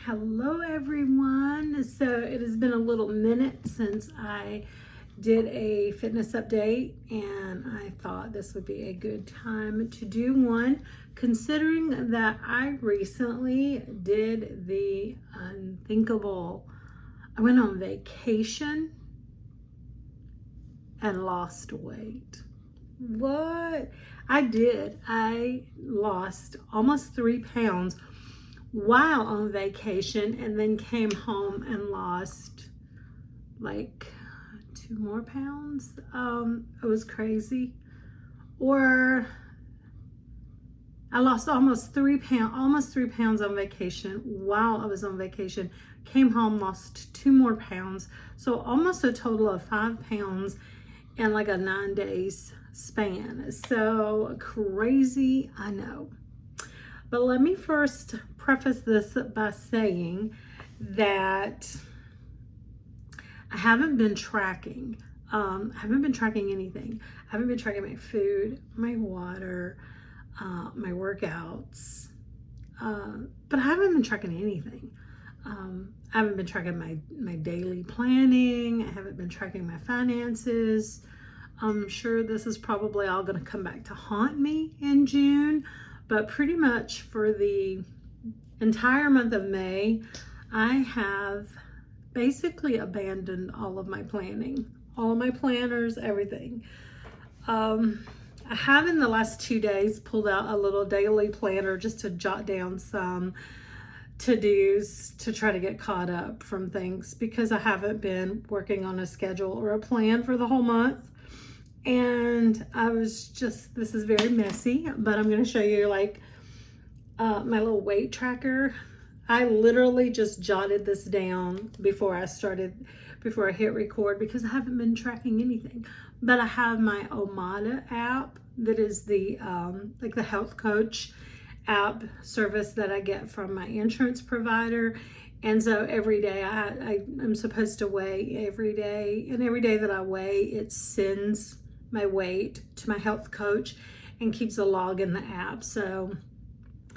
Hello everyone. So it has been a little minute since I did a fitness update, and I thought this would be a good time to do one, considering that I recently did the unthinkable. I went on vacation and lost weight. What? I did. I lost almost 3 pounds while on vacation, and then came home and lost like 2 more pounds. It was crazy. Or I lost almost 3 pounds on vacation while I was on vacation. Came home, lost 2 more pounds. So almost a total of 5 pounds in like a 9 days span. So crazy, I know. But let me first preface this by saying that I haven't been tracking. I haven't been tracking anything. I haven't been tracking my food, my water, my workouts. But I haven't been tracking anything. I haven't been tracking my daily planning. I haven't been tracking my finances. I'm sure this is probably all going to come back to haunt me in June. But pretty much for the entire month of May, I have basically abandoned all of my planning, all of my planners, everything. I have in the last 2 days pulled out a little daily planner just to jot down some to-dos to try to get caught up from things, because I haven't been working on a schedule or a plan for the whole month. And I was just, this is very messy, but I'm going to show you like my little weight tracker. I literally just jotted this down before I hit record, because I haven't been tracking anything. But I have my Omada app that is the like the health coach app service that I get from my insurance provider. And so every day I'm supposed to weigh every day, and every day that I weigh, it sends my weight to my health coach and keeps a log in the app. So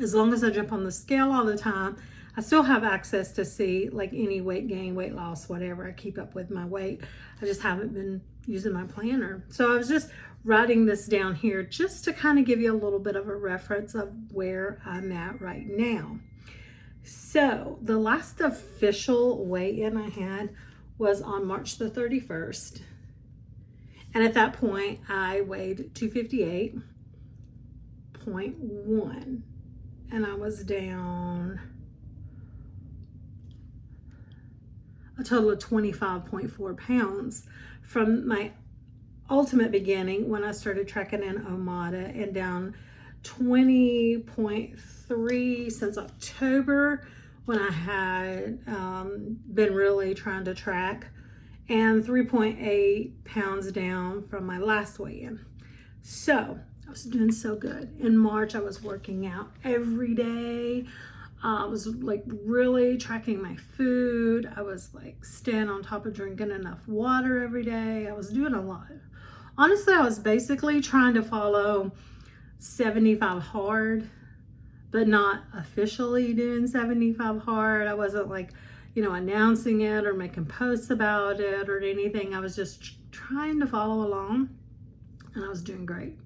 as long as I jump on the scale all the time, I still have access to see like any weight gain, weight loss, whatever. I keep up with my weight. I just haven't been using my planner. So I was just writing this down here just to kind of give you a little bit of a reference of where I'm at right now. So the last official weigh-in I had was on March the 31st. And at that point, I weighed 258.1, and I was down a total of 25.4 pounds from my ultimate beginning when I started tracking in Omada, and down 20.3 since October when I had been really trying to track, and 3.8 pounds down from my last weigh-in. So I was doing so good. In March, I was working out every day. I was like really tracking my food. I was like staying on top of drinking enough water every day. I was doing a lot. Honestly, I was basically trying to follow 75 hard, but not officially doing 75 hard. I wasn't like, announcing it or making posts about it or anything. I was just trying to follow along, and I was doing great.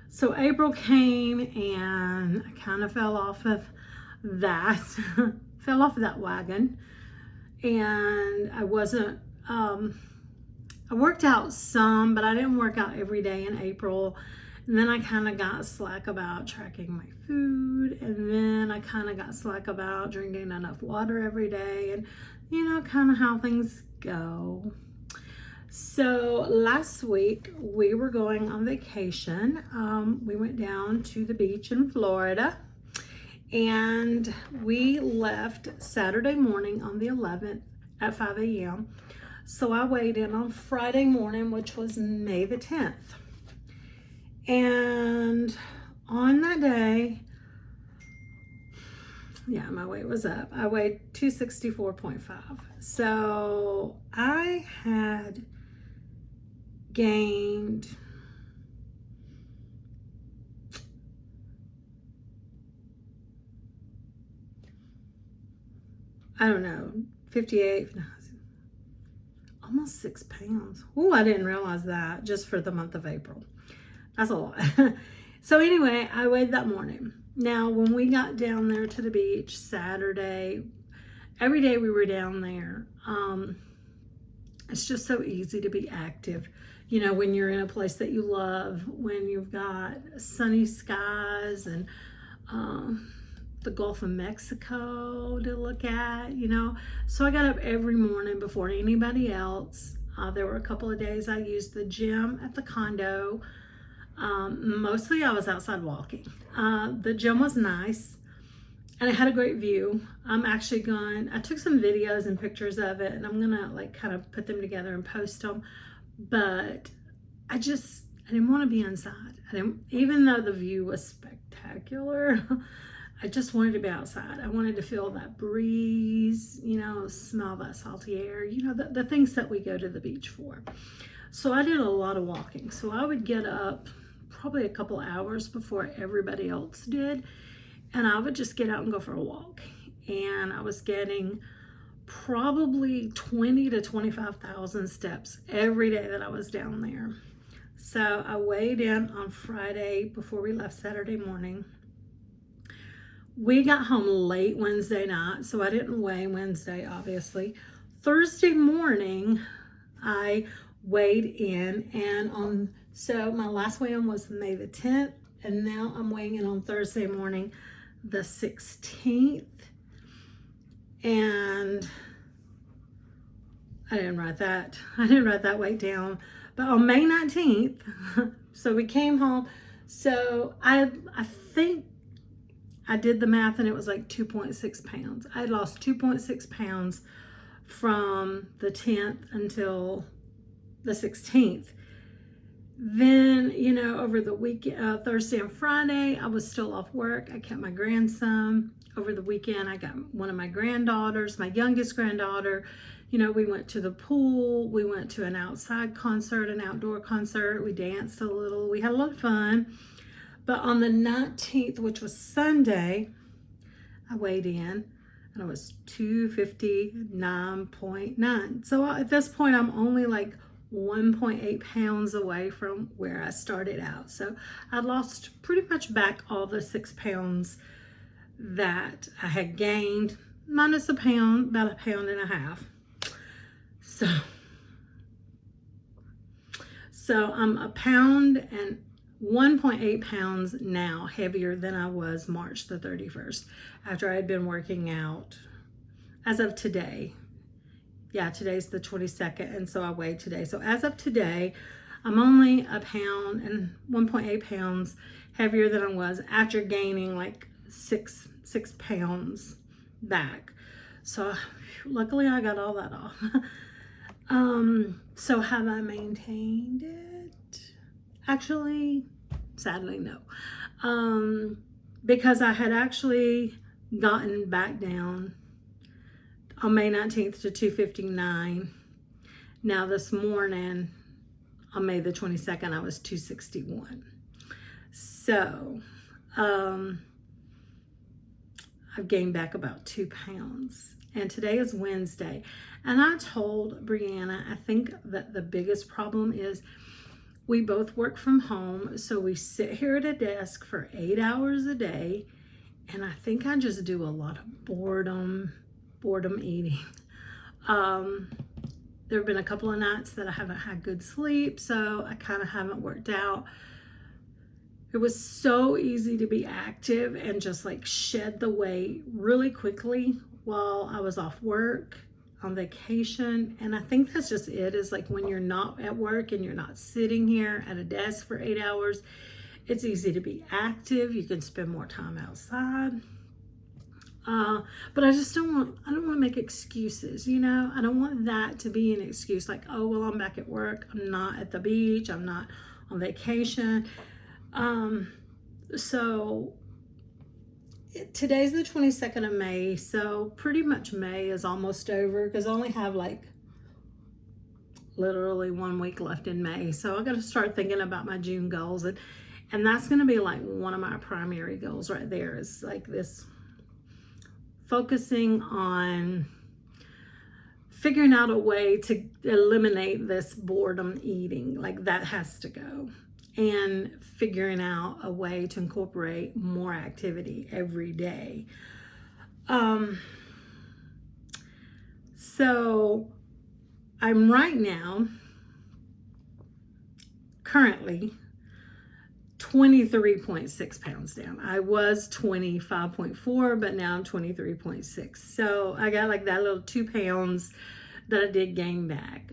So April came, and I kind of fell off of that, wagon. And I wasn't, I worked out some, but I didn't work out every day in April. And then I kind of got slack about tracking my food. And then I kind of got slack about drinking enough water every day, and, kind of how things go. So last week we were going on vacation. We went down to the beach in Florida, and we left Saturday morning on the 11th at 5 a.m. So I weighed in on Friday morning, which was May the 10th. And on that day, my weight was up. I weighed 264.5. So I had gained I don't know, 58, almost 6 pounds. Oh, I didn't realize that just for the month of April. That's a lot. So anyway, I weighed that morning. Now, when we got down there to the beach Saturday, every day we were down there, it's just so easy to be active. You know, when you're in a place that you love, when you've got sunny skies and the Gulf of Mexico to look at, you know. So I got up every morning before anybody else. There were a couple of days I used the gym at the condo. Mostly I was outside walking. The gym was nice and it had a great view. I took some videos and pictures of it, and I'm gonna like kind of put them together and post them. But I didn't want to be inside. Even though the view was spectacular, I just wanted to be outside. I wanted to feel that breeze, you know, smell that salty air, you know, the things that we go to the beach for. So I did a lot of walking. So I would get up probably a couple hours before everybody else did, and I would just get out and go for a walk. And I was getting probably 20 to 25,000 steps every day that I was down there. So I weighed in on Friday before we left Saturday morning. We got home late Wednesday night, so I didn't weigh Wednesday, obviously. Thursday morning, I weighed in, and so my last weigh-in was May the 10th, and now I'm weighing in on Thursday morning, the 16th. And I didn't write that weight down. But on May 19th, so we came home. So I think I did the math, and it was like 2.6 pounds. I had lost 2.6 pounds from the 10th until the 16th. Then, you know, over the weekend, Thursday and Friday, I was still off work. I kept my grandson. Over the weekend, I got one of my granddaughters, my youngest granddaughter. You know, we went to the pool. We went to an outside concert, an outdoor concert. We danced a little. We had a lot of fun. But on the 19th, which was Sunday, I weighed in, and I was 259.9. So at this point, I'm only like 1.8 pounds away from where I started out. So I lost pretty much back all the 6 pounds that I had gained, minus a pound, about a pound and a half. So I'm a pound and 1.8 pounds now heavier than I was March the 31st, after I had been working out as of today. Yeah, today's the 22nd, and so I weighed today. So as of today, I'm only a pound and 1.8 pounds heavier than I was after gaining like six pounds back. So luckily I got all that off. So have I maintained it? Actually, sadly, no. Because I had actually gotten back down on May 19th to 259. Now this morning, on May the 22nd, I was 261. So, I've gained back about 2 pounds. And today is Wednesday. And I told Brianna, I think that the biggest problem is we both work from home. So we sit here at a desk for 8 hours a day. And I think I just do a lot of boredom eating. There have been a couple of nights that I haven't had good sleep, so I kind of haven't worked out. It was so easy to be active and just like shed the weight really quickly while I was off work, on vacation. And I think that's just it, is like when you're not at work and you're not sitting here at a desk for 8 hours, it's easy to be active. You can spend more time outside. But I don't want to make excuses, you know. I don't want that to be an excuse, like, oh, well, I'm back at work, I'm not at the beach, I'm not on vacation. So today's the 22nd of May, so pretty much May is almost over, because I only have like literally 1 week left in May. So I got to start thinking about my June goals, and that's going to be like one of my primary goals right there, is like this focusing on figuring out a way to eliminate this boredom eating. Like, that has to go. And figuring out a way to incorporate more activity every day. So I'm right now currently 23.6 pounds down. I was 25.4, but now I'm 23.6. So I got like that little 2 pounds that I did gain back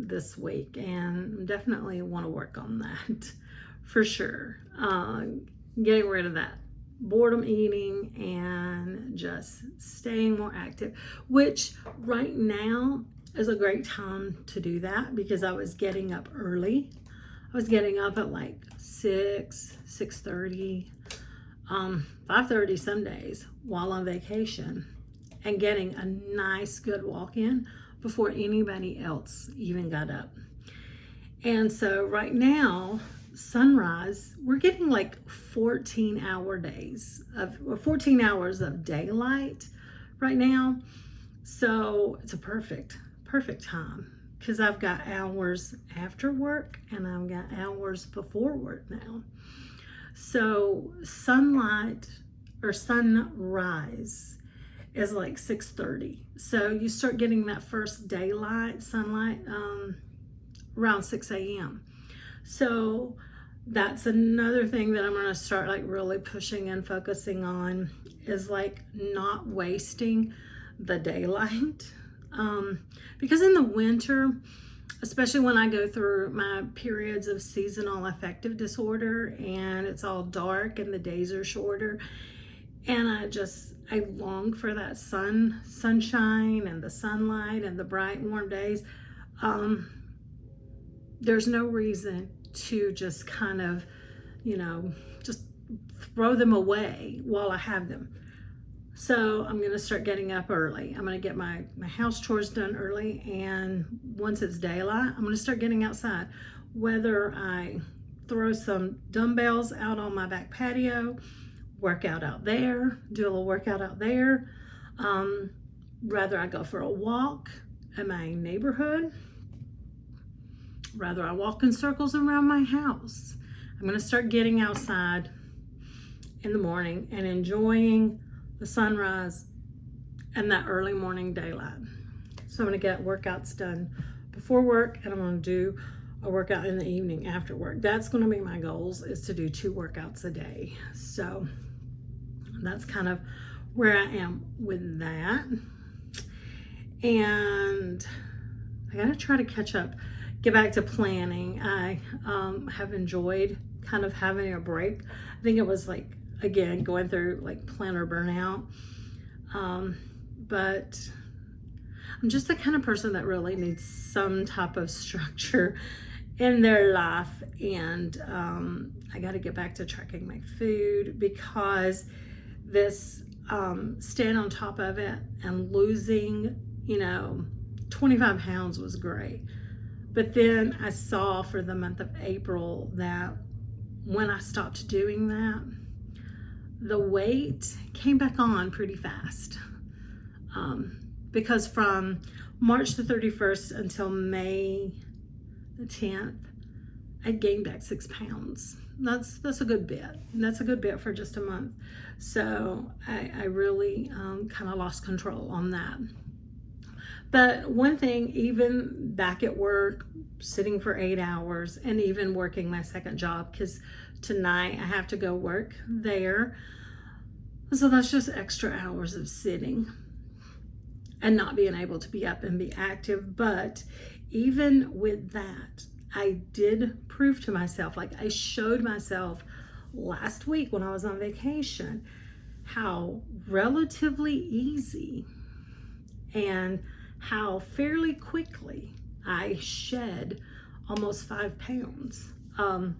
this week, and definitely want to work on that for sure. Getting rid of that boredom eating and just staying more active, which right now is a great time to do that because I was getting up early. I was getting up at like 6:30, 5:30 some days while on vacation, and getting a nice good walk in before anybody else even got up. And so right now, sunrise, we're getting like 14 hours of daylight right now. So it's a perfect time because I've got hours after work and I've got hours before work now. So sunlight or sunrise is like 6:30. So you start getting that first sunlight around 6 a.m. So that's another thing that I'm going to start like really pushing and focusing on, is like not wasting the daylight. Because in the winter, especially when I go through my periods of seasonal affective disorder and it's all dark and the days are shorter, and I long for that sunshine and the sunlight and the bright warm days. There's no reason to just kind of, just throw them away while I have them. So I'm going to start getting up early. I'm going to get my house chores done early, and once it's daylight, I'm going to start getting outside. Whether I throw some dumbbells out on my back patio, workout out there, do a little workout out there, rather I go for a walk in my neighborhood, rather I walk in circles around my house. I'm going to start getting outside in the morning and enjoying the sunrise and that early morning daylight. So I'm going to get workouts done before work, and I'm going to do a workout in the evening after work. That's going to be my goals, is to do 2 workouts a day. So that's kind of where I am with that. And I got to try to catch up, get back to planning. I have enjoyed kind of having a break. I think it was like, again, going through like planner burnout. But I'm just the kind of person that really needs some type of structure in their life. And I got to get back to tracking my food, because this staying on top of it and losing, 25 pounds was great. But then I saw for the month of April that when I stopped doing that, the weight came back on pretty fast. Because from March the 31st until May the 10th, I gained back 6 pounds. That's a good bit. That's a good bit for just a month. So I really kind of lost control on that. But one thing, even back at work, sitting for 8 hours, and even working my second job, because tonight I have to go work there. So that's just extra hours of sitting and not being able to be up and be active. But even with that, I did prove to myself, like I showed myself last week when I was on vacation, how relatively easy and how fairly quickly I shed almost 5 pounds. And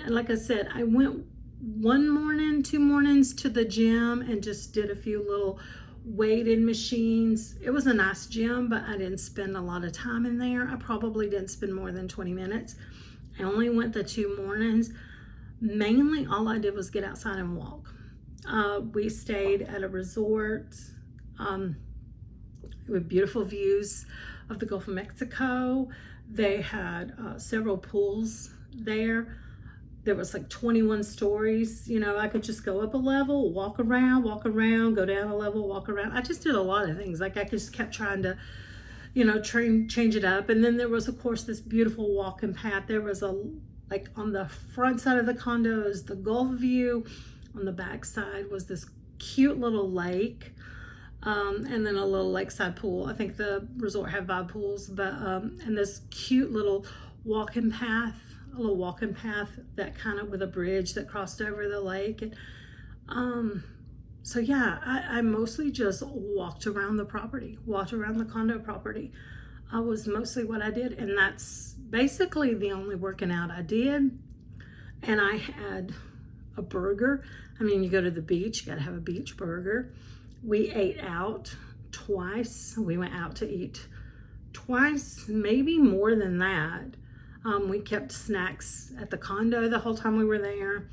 like I said, I went 2 mornings to the gym and just did a few little weighted machines. It was a nice gym, but I didn't spend a lot of time in there. I probably didn't spend more than 20 minutes. I only went the 2 mornings. Mainly all I did was get outside and walk. We stayed at a resort with beautiful views of the Gulf of Mexico. They had several pools there. There was like 21 stories. You know, I could just go up a level, walk around, go down a level, walk around. I just did a lot of things. Like I just kept trying to, you know, change it up. And then there was, of course, this beautiful walking path. There was like on the front side of the condo is the Gulf view. On the back side was this cute little lake. And then a little lakeside pool. I think the resort had 5 pools, but and this cute little walking path, a little walking path that kind of with a bridge that crossed over the lake. And so yeah, I mostly just walked around the property, walked around the condo property. Was mostly what I did, and that's basically the only working out I did. And I had a burger. I mean, you go to the beach, you gotta have a beach burger. We ate out twice. We went out to eat twice, maybe more than that. We kept snacks at the condo the whole time we were there.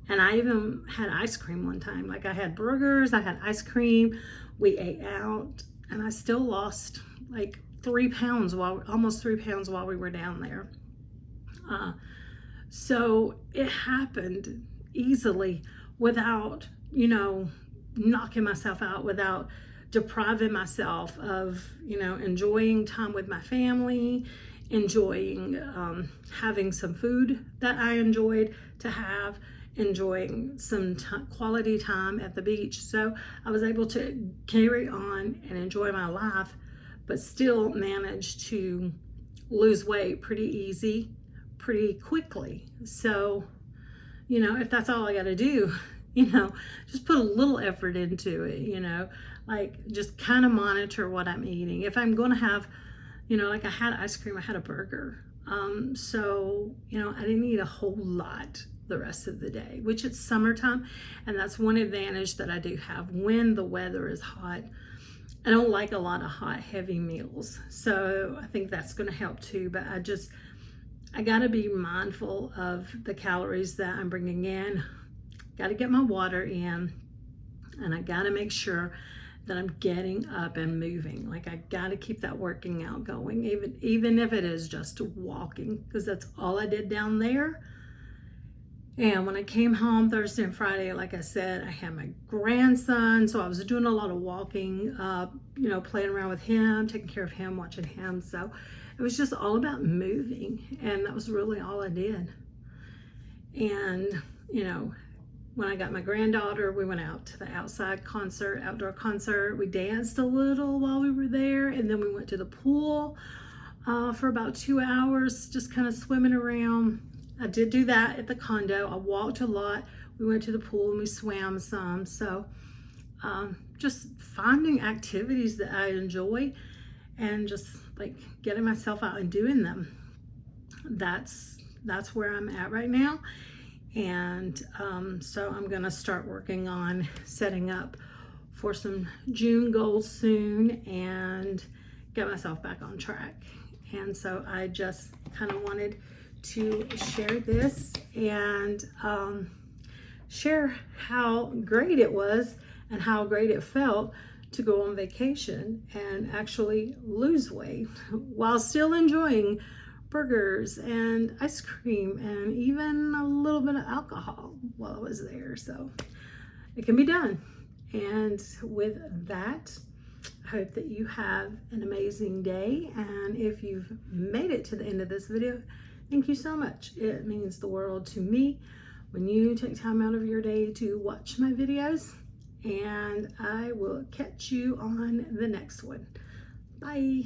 And I even had ice cream one time. Like I had burgers, I had ice cream. We ate out, and I still lost like 3 pounds, almost 3 pounds while we were down there. So it happened easily without, you know, knocking myself out, without depriving myself of, you know, enjoying time with my family, enjoying having some food that I enjoyed to have, enjoying some quality time at the beach. So I was able to carry on and enjoy my life, but still manage to lose weight pretty easy, pretty quickly. So, you know, if that's all I got to do, you know, just put a little effort into it, you know, like just kind of monitor what I'm eating. If I'm going to have, you know, like I had ice cream, I had a burger. So, you know, I didn't eat a whole lot the rest of the day, which it's summertime. And that's one advantage that I do have when the weather is hot. I don't like a lot of hot, heavy meals. So I think that's going to help too. But I got to be mindful of the calories that I'm bringing in. Got to get my water in, and I got to make sure that I'm getting up and moving. Like I got to keep that working out going, even if it is just walking, because that's all I did down there. And when I came home Thursday and Friday, like I said, I had my grandson, so I was doing a lot of walking, you know, playing around with him, taking care of him, watching him. So it was just all about moving, and that was really all I did. And, you know, when I got my granddaughter, we went out to the outdoor concert. We danced a little while we were there, and then we went to the pool for about 2 hours, just kind of swimming around. I did do that at the condo. I walked a lot. We went to the pool and we swam some. So just finding activities that I enjoy and just like getting myself out and doing them. That's where I'm at right now. And so I'm gonna start working on setting up for some June goals soon and get myself back on track. And so I just kind of wanted to share this and share how great it was and how great it felt to go on vacation and actually lose weight while still enjoying burgers and ice cream and even a little bit of alcohol while I was there. So it can be done. And with that, I hope that you have an amazing day. And if you've made it to the end of this video, thank you so much. It means the world to me when you take time out of your day to watch my videos. And I will catch you on the next one. Bye.